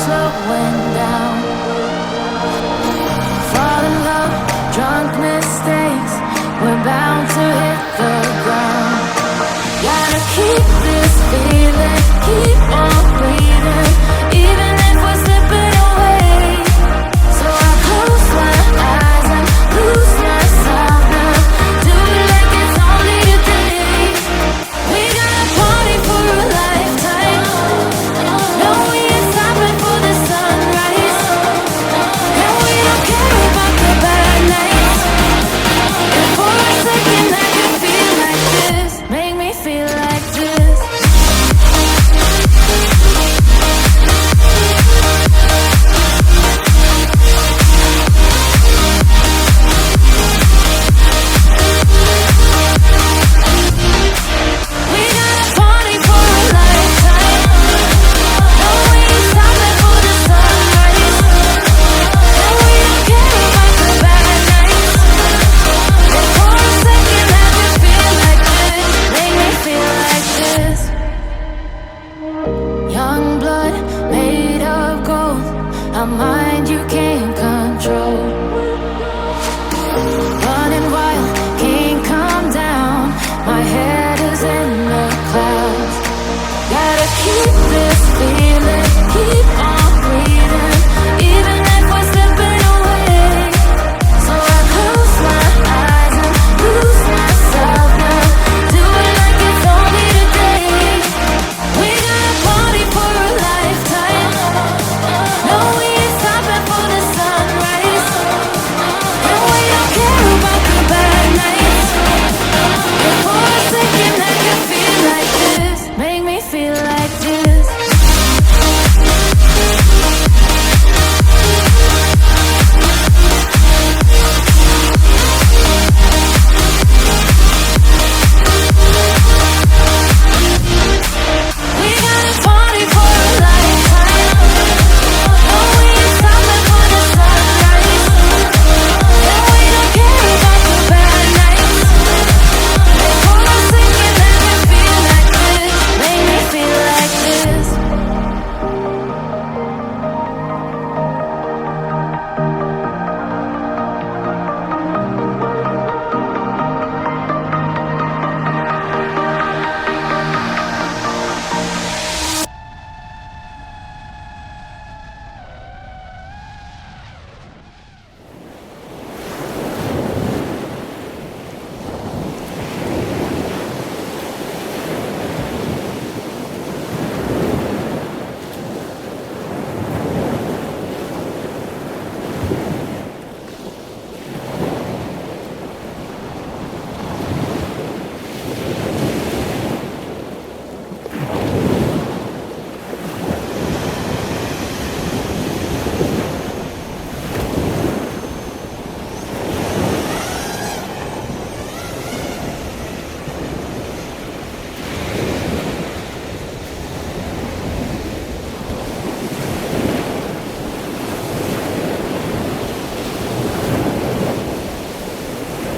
slowing down. Fall in love, drunk mistakes, we're bound to hit the ground. Gotta keep this feeling, keep on breathing, even if we're slipping away. So I close my eyes and lose myself now. Do it like it's only a day. We got a party for a lifetime. No, we ain't stopping for the sunrise. And we don't care about the bad nights. And for a second I can feel like this. Make me feel like this. We got a party for a lifetime. No, we ain't stopping for the sunrise. And we don't care about the bad nights. And for a second I can feel like this. Make me feel like this. Young blood made of gold, a mind you can't control. Running wild.